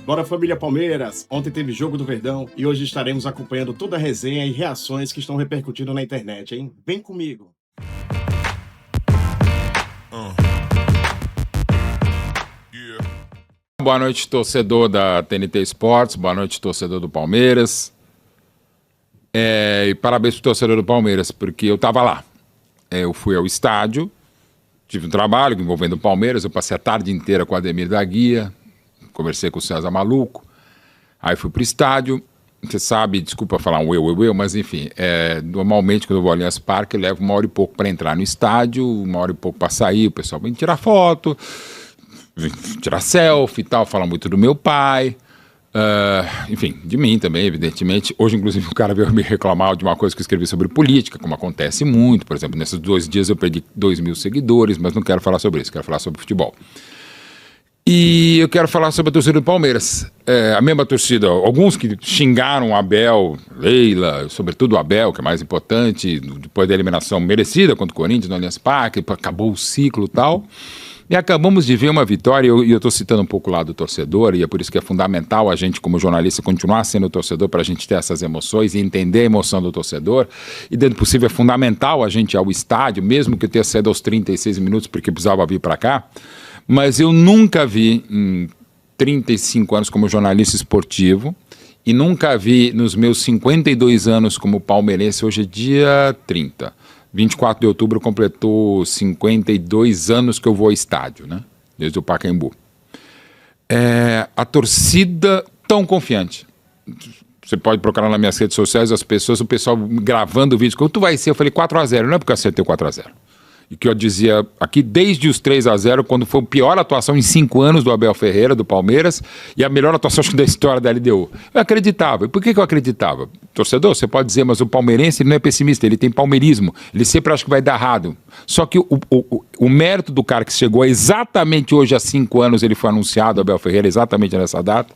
Bora, família Palmeiras! Ontem teve Jogo do Verdão e hoje estaremos acompanhando toda a resenha e reações que estão repercutindo na internet, hein? Vem comigo! Boa noite, torcedor da TNT Sports, boa noite, torcedor do Palmeiras. E parabéns pro torcedor do Palmeiras, porque eu tava lá. Eu fui ao estádio, tive um trabalho envolvendo o Palmeiras, eu passei a tarde inteira com o Ademir da Guia, conversei com o César Maluco, aí fui pro estádio. Você sabe, desculpa falar um eu, mas enfim, normalmente quando eu vou ao Allianz Parque eu levo 1 hora e pouco para entrar no estádio, 1 hora e pouco para sair, o pessoal vem tirar foto, vem tirar selfie e tal, fala muito do meu pai, enfim, de mim também, evidentemente. Hoje, inclusive, o cara veio me reclamar de uma coisa que eu escrevi sobre política, como acontece muito, por exemplo, nesses 2 dias eu perdi 2.000 seguidores, mas não quero falar sobre isso, quero falar sobre futebol. E eu quero falar sobre a torcida do Palmeiras. A mesma torcida, alguns que xingaram o Abel, Leila, sobretudo o Abel, que é mais importante, depois da eliminação merecida contra o Corinthians no Allianz Parque, acabou o ciclo e tal. E acabamos de ver uma vitória, e eu estou citando um pouco lá do torcedor, e é por isso que é fundamental a gente, como jornalista, continuar sendo torcedor para a gente ter essas emoções e entender a emoção do torcedor. E, dentro do possível, é fundamental a gente ir ao estádio, mesmo que eu tenha saído aos 36 minutos, porque precisava vir para cá. Mas eu nunca vi, em 35 anos como jornalista esportivo, e nunca vi nos meus 52 anos como palmeirense, hoje é dia 30. 24 de outubro completou 52 anos que eu vou ao estádio, né? Desde o Pacaembu. A torcida tão confiante. Você pode procurar nas minhas redes sociais as pessoas, o pessoal gravando o vídeo. Quando tu vai ser? Eu falei 4-0, não é porque eu acertei 4-0. E que eu dizia aqui desde os 3-0, quando foi a pior atuação em 5 anos do Abel Ferreira, do Palmeiras, e a melhor atuação da história da LDU. Eu acreditava. E por que eu acreditava? Torcedor, você pode dizer, mas o palmeirense ele não é pessimista, ele tem palmeirismo. Ele sempre acha que vai dar errado. Só que o mérito do cara que chegou exatamente hoje há 5 anos, ele foi anunciado, Abel Ferreira, exatamente nessa data,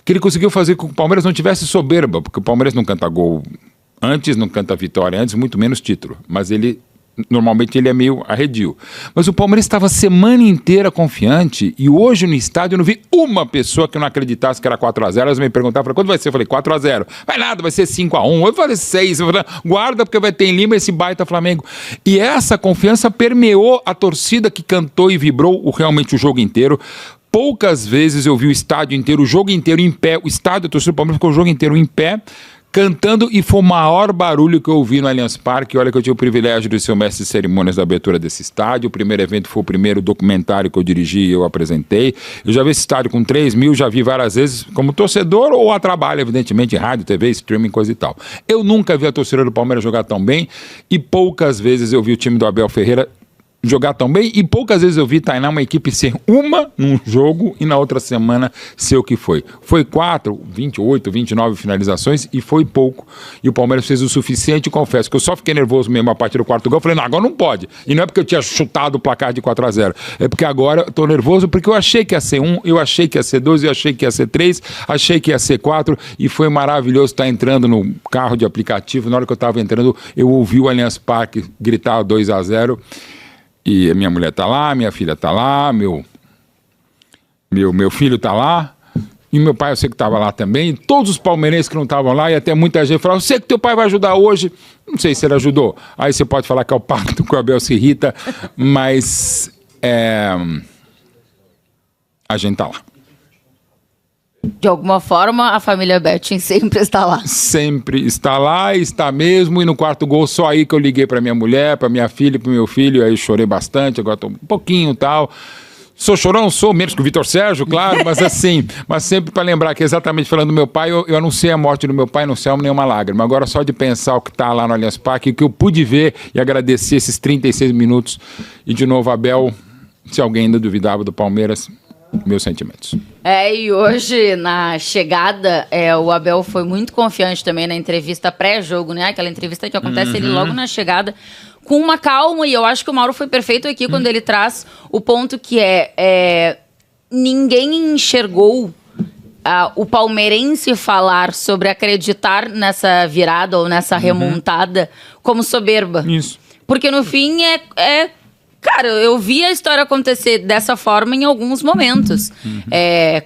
que ele conseguiu fazer com que o Palmeiras não tivesse soberba, porque o Palmeiras não canta gol antes, não canta vitória antes, muito menos título. Mas normalmente ele é meio arredio. Mas o Palmeiras estava a semana inteira confiante e hoje no estádio eu não vi uma pessoa que não acreditasse que era 4-0. Elas me perguntaram, quando vai ser? Eu falei, 4-0. Vai nada, vai ser 5-1. Eu falei, 6. Eu falei, guarda porque vai ter em Lima esse baita Flamengo. E essa confiança permeou a torcida que cantou e vibrou realmente o jogo inteiro. Poucas vezes eu vi o estádio inteiro, o jogo inteiro em pé. O estádio, a torcida do Palmeiras ficou o jogo inteiro em pé, cantando, e foi o maior barulho que eu ouvi no Allianz Parque. Olha que eu tive o privilégio de ser o mestre de cerimônias da abertura desse estádio. O primeiro evento foi o primeiro documentário que eu dirigi e eu apresentei. Eu já vi esse estádio com 3.000, já vi várias vezes como torcedor ou a trabalho, evidentemente, em rádio, TV, streaming, coisa e tal. Eu nunca vi a torcida do Palmeiras jogar tão bem e poucas vezes eu vi o time do Abel Ferreira jogar tão bem, e poucas vezes eu vi Tainá uma equipe ser uma num jogo e na outra semana ser o que foi. Foi 4, 28, 29 finalizações e foi pouco. E o Palmeiras fez o suficiente. Confesso que eu só fiquei nervoso mesmo a partir do 4º gol. Eu falei, não, agora não pode. E não é porque eu tinha chutado o placar de 4-0. É porque agora eu tô nervoso porque eu achei que ia ser 1, eu achei que ia ser 2, eu achei que ia ser 3, achei que ia ser 4 e foi maravilhoso estar entrando no carro de aplicativo. Na hora que eu estava entrando, eu ouvi o Allianz Parque gritar 2-0. E a minha mulher tá lá, minha filha tá lá, meu filho tá lá, e meu pai eu sei que tava lá também, e todos os palmeirenses que não estavam lá, e até muita gente falou, eu sei que teu pai vai ajudar hoje, não sei se ele ajudou, aí você pode falar que é o pacto que o Abel se irrita, mas a gente tá lá. De alguma forma, a família Betting sempre está lá. Sempre está lá, está mesmo, e no 4º gol só aí que eu liguei para minha mulher, para minha filha e para o meu filho, aí eu chorei bastante, agora estou um pouquinho e tal. Sou chorão? Sou, menos que o Vitor Sérgio, claro, mas assim, mas sempre para lembrar que exatamente falando do meu pai, eu anunciei a morte do meu pai, não selmo nenhuma lágrima. Agora só de pensar o que está lá no Allianz Parque, o que eu pude ver e agradecer esses 36 minutos, e de novo, Abel, se alguém ainda duvidava do Palmeiras, meus sentimentos. E hoje, na chegada, o Abel foi muito confiante também na entrevista pré-jogo, né? Aquela entrevista que acontece ele logo na chegada, com uma calma, e eu acho que o Mauro foi perfeito aqui quando ele traz o ponto que ninguém enxergou o palmeirense falar sobre acreditar nessa virada ou nessa remontada como soberba. Isso. Porque no fim Cara, eu vi a história acontecer dessa forma em alguns momentos.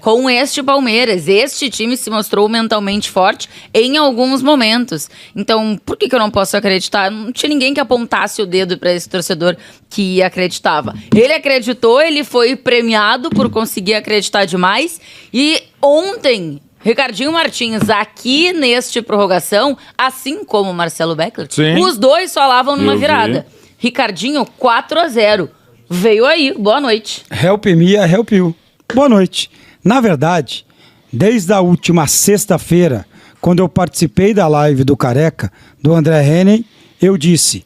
Com este Palmeiras. Este time se mostrou mentalmente forte em alguns momentos. Então, por que eu não posso acreditar? Não tinha ninguém que apontasse o dedo para esse torcedor que acreditava. Ele acreditou, ele foi premiado por conseguir acreditar demais. E ontem, Ricardinho Martins, aqui neste prorrogação, assim como Marcelo Beckler, Sim. os dois falavam numa Eu vi. virada. Ricardinho, 4-0. Veio aí, boa noite. Help me, I help you. Boa noite. Na verdade, desde a última sexta-feira, quando eu participei da live do Careca, do André Henning, eu disse: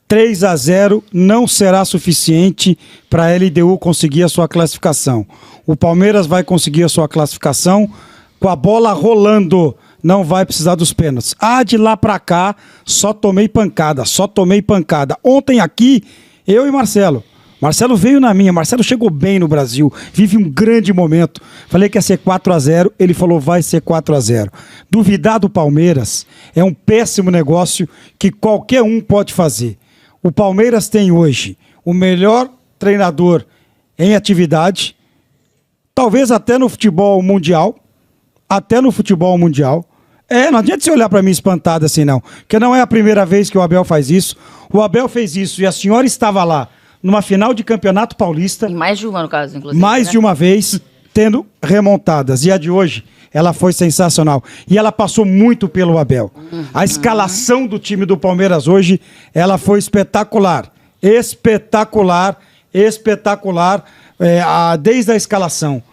3-0 não será suficiente para a LDU conseguir a sua classificação. O Palmeiras vai conseguir a sua classificação com a bola rolando. Não vai precisar dos pênaltis. De lá pra cá, só tomei pancada. Ontem aqui, eu e Marcelo. Marcelo veio na minha. Marcelo chegou bem no Brasil. Vive um grande momento. Falei que ia ser 4-0. Ele falou, vai ser 4-0. Duvidar do Palmeiras é um péssimo negócio que qualquer um pode fazer. O Palmeiras tem hoje o melhor treinador em atividade, talvez até no futebol mundial. Não adianta você olhar pra mim espantado assim, não. Porque não é a primeira vez que o Abel faz isso. O Abel fez isso e a senhora estava lá numa final de Campeonato Paulista. E mais de uma, no caso, inclusive. Mais de uma vez, tendo remontadas. E a de hoje, ela foi sensacional. E ela passou muito pelo Abel. A escalação do time do Palmeiras hoje, ela foi espetacular. Espetacular. Desde a escalação.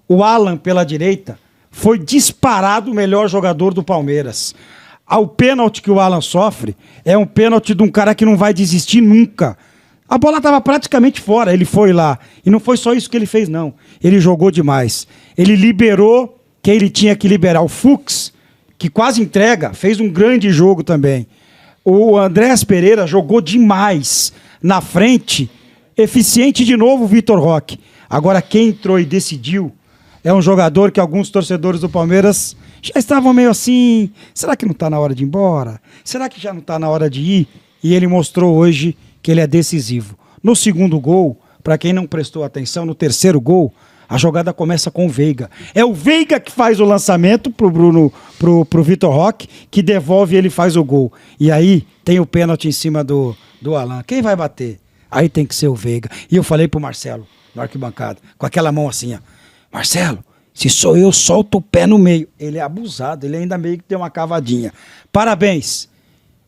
O Alan pela direita foi disparado o melhor jogador do Palmeiras. O pênalti que o Alan sofre é um pênalti de um cara que não vai desistir nunca. A bola estava praticamente fora, ele foi lá. E não foi só isso que ele fez, não. Ele jogou demais. Ele liberou quem ele tinha que liberar. O Fux, que quase entrega, fez um grande jogo também. O Andrés Pereira jogou demais. Na frente, eficiente de novo o Vitor Roque. Agora quem entrou e decidiu é um jogador que alguns torcedores do Palmeiras já estavam meio assim, será que não está na hora de ir embora? Será que já não está na hora de ir? E ele mostrou hoje que ele é decisivo. No segundo gol, para quem não prestou atenção, no terceiro gol, a jogada começa com o Veiga. É o Veiga que faz o lançamento pro Vitor Roque, que devolve e ele faz o gol. E aí tem o pênalti em cima do Alan. Quem vai bater? Aí tem que ser o Veiga. E eu falei pro Marcelo, na arquibancada, com aquela mão assim, ó. Marcelo, se sou eu, solta o pé no meio. Ele é abusado, ele ainda meio que deu uma cavadinha. Parabéns.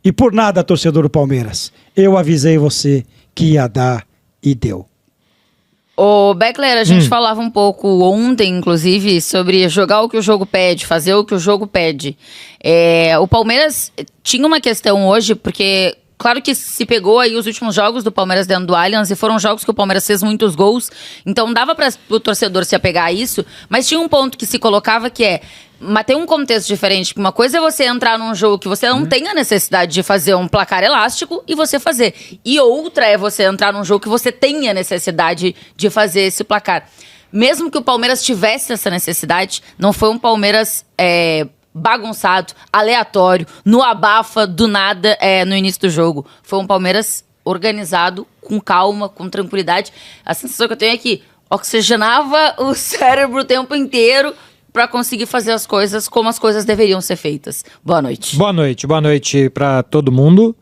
E por nada, torcedor do Palmeiras, eu avisei você que ia dar e deu. Ô, Beckler, a gente falava um pouco ontem, inclusive, sobre jogar o que o jogo pede, fazer o que o jogo pede. O Palmeiras tinha uma questão hoje, porque claro que se pegou aí os últimos jogos do Palmeiras dentro do Allianz e foram jogos que o Palmeiras fez muitos gols, então dava para o torcedor se apegar a isso, mas tinha um ponto que se colocava que mas tem um contexto diferente, porque uma coisa é você entrar num jogo que você não tem a necessidade de fazer um placar elástico e você fazer, e outra é você entrar num jogo que você tem a necessidade de fazer esse placar. Mesmo que o Palmeiras tivesse essa necessidade, não foi um Palmeiras bagunçado, aleatório, no abafa, do nada, no início do jogo. Foi um Palmeiras organizado, com calma, com tranquilidade. A sensação que eu tenho é que oxigenava o cérebro o tempo inteiro para conseguir fazer as coisas como as coisas deveriam ser feitas. Boa noite. Boa noite para todo mundo.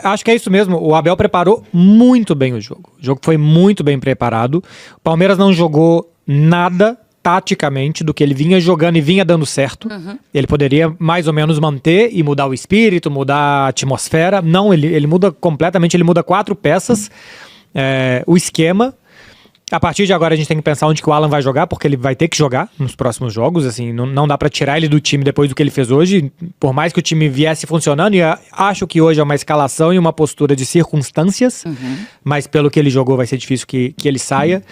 Acho que é isso mesmo, o Abel preparou muito bem o jogo. O jogo foi muito bem preparado. O Palmeiras não jogou nada taticamente do que ele vinha jogando e vinha dando certo. Ele poderia mais ou menos manter e mudar o espírito, mudar a atmosfera. Não, ele muda completamente, ele muda 4 peças. O esquema. A partir de agora a gente tem que pensar onde que o Alan vai jogar, porque ele vai ter que jogar nos próximos jogos, assim, não dá pra tirar ele do time depois do que ele fez hoje, por mais que o time viesse funcionando, e acho que hoje é uma escalação e uma postura de circunstâncias, mas pelo que ele jogou vai ser difícil que ele saia.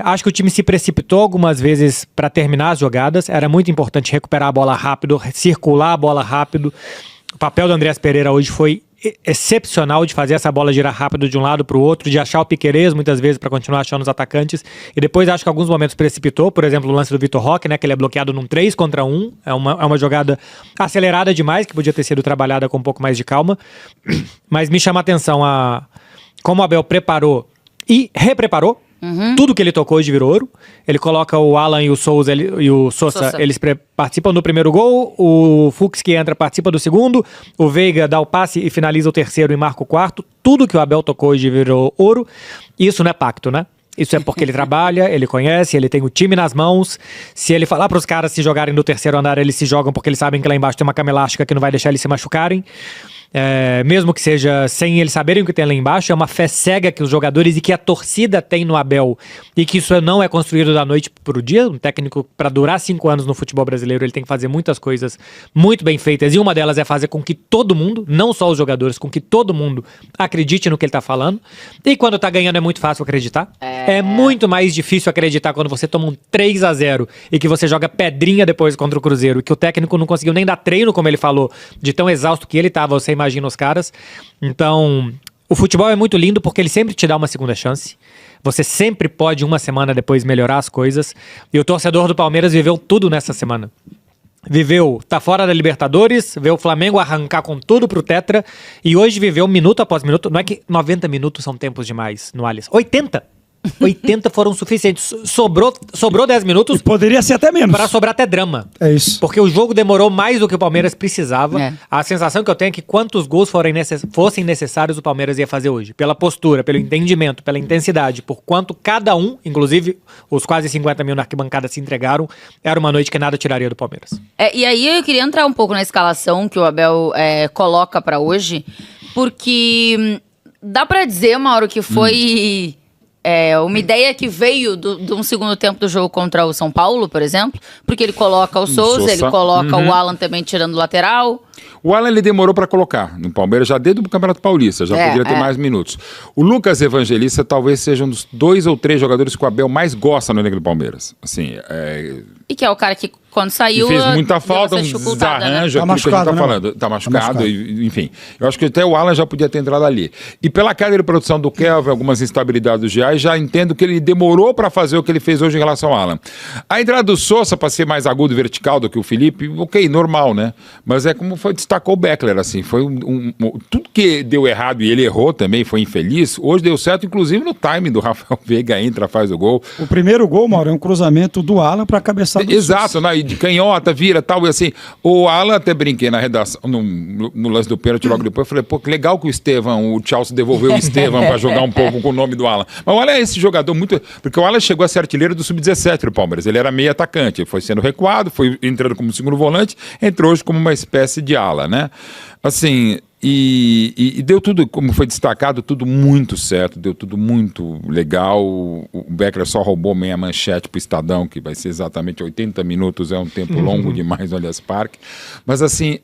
Acho que o time se precipitou algumas vezes para terminar as jogadas, era muito importante recuperar a bola rápido, circular a bola rápido. O papel do Andrés Pereira hoje foi excepcional de fazer essa bola girar rápido de um lado para o outro, de achar o Piquerez muitas vezes para continuar achando os atacantes, e depois acho que alguns momentos precipitou, por exemplo o lance do Vitor Roque, né, que ele é bloqueado num 3 contra 1, é uma jogada acelerada demais, que podia ter sido trabalhada com um pouco mais de calma, mas me chama a atenção a como o Abel preparou e repreparou, tudo que ele tocou hoje virou ouro. Ele coloca o Alan e o Souza, eles participam do primeiro gol, o Fux que entra participa do segundo, o Veiga dá o passe e finaliza o terceiro e marca o quarto. Tudo que o Abel tocou hoje virou ouro. Isso não é pacto, né? Isso é porque ele trabalha, ele conhece, ele tem o time nas mãos. Se ele falar para os caras se jogarem do terceiro andar, eles se jogam porque eles sabem que lá embaixo tem uma cama elástica que não vai deixar eles se machucarem. Mesmo que seja sem eles saberem o que tem lá embaixo, é uma fé cega que os jogadores e que a torcida tem no Abel, e que isso não é construído da noite pro dia. Um técnico, para durar 5 anos no futebol brasileiro, ele tem que fazer muitas coisas muito bem feitas, e uma delas é fazer com que todo mundo, não só os jogadores, com que todo mundo acredite no que ele tá falando. E quando tá ganhando é muito fácil acreditar. É muito mais difícil acreditar quando você toma um 3-0 e que você joga pedrinha depois contra o Cruzeiro, e que o técnico não conseguiu nem dar treino, como ele falou, de tão exausto que ele tava. Você imagina os caras. Então, o futebol é muito lindo porque ele sempre te dá uma segunda chance. Você sempre pode, uma semana depois, melhorar as coisas. E o torcedor do Palmeiras viveu tudo nessa semana. Tá fora da Libertadores, vê o Flamengo arrancar com tudo pro Tetra, e hoje viveu minuto após minuto. Não é que 90 minutos são tempos demais no Allianz. 80 foram suficientes. Sobrou 10 minutos. E poderia ser até menos. Pra sobrar até drama. É isso. Porque o jogo demorou mais do que o Palmeiras precisava. A sensação que eu tenho é que quantos gols fossem necessários o Palmeiras ia fazer hoje. Pela postura, pelo entendimento, pela intensidade, por quanto cada um, inclusive os quase 50 mil na arquibancada, se entregaram, era uma noite que nada tiraria do Palmeiras. E aí eu queria entrar um pouco na escalação que o Abel coloca pra hoje, porque dá pra dizer, Mauro, que foi... uma ideia que veio de um segundo tempo do jogo contra o São Paulo, por exemplo, porque ele coloca o Souza, ele coloca o Alan também tirando o lateral. O Alan ele demorou para colocar no Palmeiras já desde o Campeonato Paulista, já poderia ter mais minutos. O Lucas Evangelista talvez seja um dos 2 ou 3 jogadores que o Abel mais gosta no elenco do Palmeiras. Assim, E que é o cara que, quando saiu, fez muita falta, um né? desarranjo, Tá machucado, tá machucado. Enfim. Eu acho que até o Alan já podia ter entrado ali. E pela queda de produção do Kelvin, algumas instabilidades do Giai, já entendo que ele demorou para fazer o que ele fez hoje em relação ao Alan. A entrada do Sousa, para ser mais agudo e vertical do que o Felipe, ok, normal, né? Mas é como destacou o Beckler, assim, foi tudo que deu errado e ele errou também, foi infeliz, hoje deu certo, inclusive no timing do Rafael Veiga, entra, faz o gol. O primeiro gol, Mauro, é um cruzamento do Alan para a cabeçada do Exato, né? E de canhota, vira, tal, e assim, o Alan, até brinquei na redação, no lance do pênalti logo depois, eu falei, pô, que legal que o Chelsea devolveu o Estevão para jogar um pouco com o nome do Alan. Mas o Alan é esse jogador muito, porque o Alan chegou a ser artilheiro do Sub-17 do Palmeiras, ele era meio atacante, ele foi sendo recuado, foi entrando como segundo volante, entrou hoje como uma espécie de ala, né? Assim, e deu tudo, como foi destacado, tudo muito certo, deu tudo muito legal. O Beckler só roubou meia manchete pro Estadão, que vai ser exatamente 80 minutos, é um tempo longo demais no Allianz Parque. Mas assim,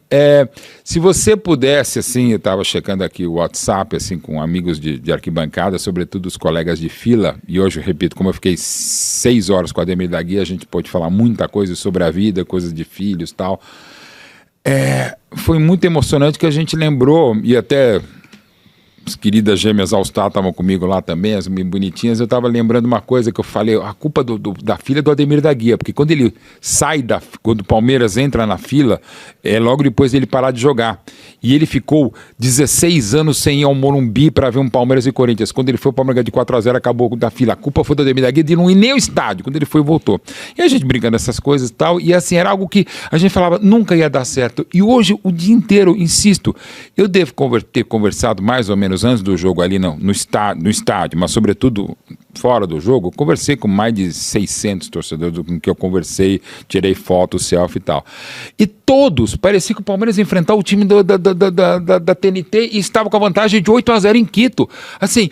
se você pudesse, assim, eu estava checando aqui o WhatsApp, assim, com amigos de arquibancada, sobretudo os colegas de fila, e hoje, eu repito, como eu fiquei 6 horas com a Ademir da Guia, a gente pôde falar muita coisa sobre a vida, coisas de filhos e tal. Foi muito emocionante que a gente lembrou, e até as queridas gêmeas All-Star estavam comigo lá também, as bonitinhas, eu estava lembrando uma coisa que eu falei, a culpa da filha do Ademir da Guia, porque quando ele quando o Palmeiras entra na fila, logo depois dele parar de jogar, e ele ficou 16 anos sem ir ao Morumbi para ver um Palmeiras e Corinthians. Quando ele foi, o Palmeiras de 4-0 acabou da fila, a culpa foi do Ademir da Guia de não ir nem ao estádio, quando ele foi voltou. E a gente brincando nessas coisas e tal, e assim, era algo que a gente falava, nunca ia dar certo, e hoje, o dia inteiro, insisto, eu devo ter conversado mais ou menos antes do jogo ali no estádio, mas sobretudo fora do jogo, conversei com mais de 600 torcedores com que eu conversei, tirei foto, selfie e tal. E todos, parecia que o Palmeiras ia enfrentar o time da TNT e estava com a vantagem de 8-0 em Quito. Assim,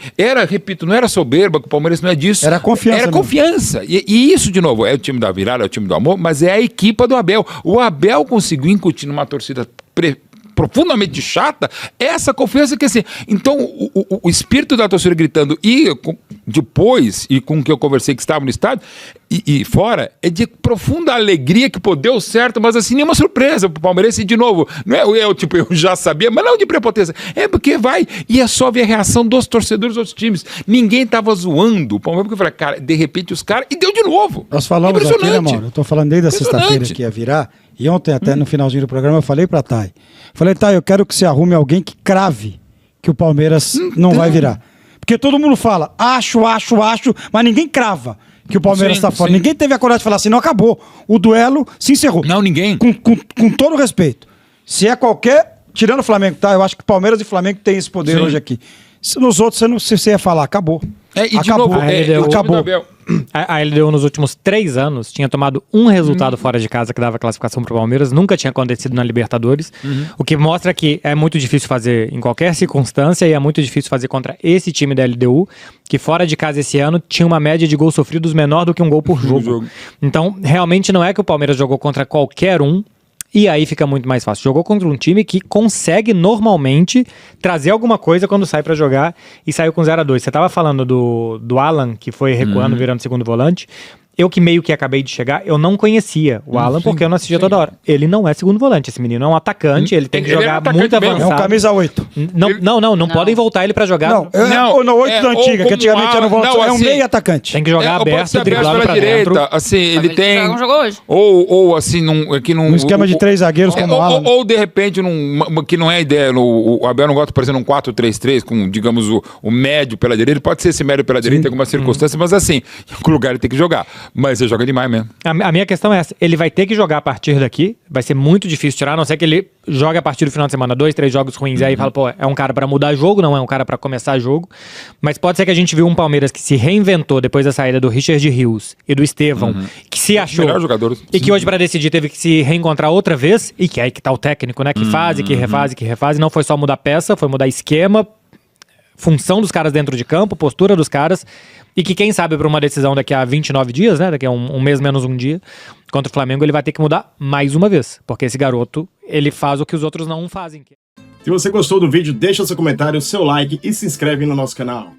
repito, não era soberba, que o Palmeiras não é disso. Era confiança. Era confiança. E isso, de novo, é o time da virada, é o time do amor, mas é a equipa do Abel. O Abel conseguiu incutir numa torcida profundamente chata, essa confiança que assim, então o espírito da torcida gritando depois, e com o que eu conversei que estava no estádio e fora, é de profunda alegria que pô, deu certo, mas assim, nenhuma surpresa pro Palmeiras, e de novo, não é eu já sabia, mas não de prepotência, porque vai, e é só ver a reação dos torcedores dos outros times, ninguém tava zoando o Palmeiras, porque eu falei, cara, de repente os caras, e deu de novo. Nós falamos aqui, né, Mauro? Eu tô falando desde a sexta-feira que ia virar, e ontem até no finalzinho do programa eu falei pra Thay, eu quero que você arrume alguém que crave que o Palmeiras não vai virar. Porque todo mundo fala, acho, mas ninguém crava que o Palmeiras está fora. sim. Ninguém teve a coragem de falar assim, não, acabou. O duelo se encerrou. Não, ninguém. Com todo respeito. Se é qualquer... Tirando o Flamengo, tá? Eu acho que Palmeiras e Flamengo têm esse poder hoje aqui. Nos outros, você ia falar, acabou. E de acabou. novo, Acabou. A LDU nos últimos 3 anos tinha tomado um resultado fora de casa que dava classificação para o Palmeiras, nunca tinha acontecido na Libertadores, o que mostra que é muito difícil fazer em qualquer circunstância e é muito difícil fazer contra esse time da LDU, que fora de casa esse ano tinha uma média de gols sofridos menor do que um gol por jogo. Então, realmente não é que o Palmeiras jogou contra qualquer um, e aí fica muito mais fácil. Jogou contra um time que consegue normalmente trazer alguma coisa quando sai pra jogar e saiu com 0-2. Você tava falando do Alan, que foi recuando, virando segundo volante. Eu que meio que acabei de chegar, eu não conhecia o Alan, porque eu não assistia toda hora. Ele não é segundo volante, esse menino é um atacante, ele tem que Ele é um jogar atacante muito mesmo. avançado. É um camisa 8. Não podem voltar ele pra jogar. Não, 8 da antiga, ou que antigamente como era no volante. Não, É um assim, meio atacante. Tem que jogar pode aberto, ser aberto driblado pela pra direita, dentro. assim, ele Mas tem... não jogou hoje. Ou assim, Um esquema de 3 zagueiros como o Alan. Ou de repente, que não é ideia, o Abel não gosta, por exemplo, um 4-3-3, com, digamos, o médio pela direita. Ele pode ser esse médio pela direita em algumas circunstâncias, mas assim, em algum lugar ele tem que jogar. Mas ele joga demais mesmo. A minha questão é essa, ele vai ter que jogar a partir daqui, vai ser muito difícil tirar, a não ser que ele jogue a partir do final de semana 2, 3 jogos ruins, e aí fala, pô, é um cara pra mudar jogo, não é um cara pra começar jogo, mas pode ser que a gente viu um Palmeiras que se reinventou depois da saída do Richard Rios e do Estevão, que se achou, Melhores jogadores. e que hoje pra decidir teve que se reencontrar outra vez, e que aí que tá o técnico, né, que faz, que refaz, não foi só mudar peça, foi mudar esquema, função dos caras dentro de campo, postura dos caras, e que quem sabe para uma decisão daqui a 29 dias, né, daqui a um mês menos um dia, contra o Flamengo, ele vai ter que mudar mais uma vez, porque esse garoto, ele faz o que os outros não fazem. Se você gostou do vídeo, deixa seu comentário, seu like e se inscreve no nosso canal.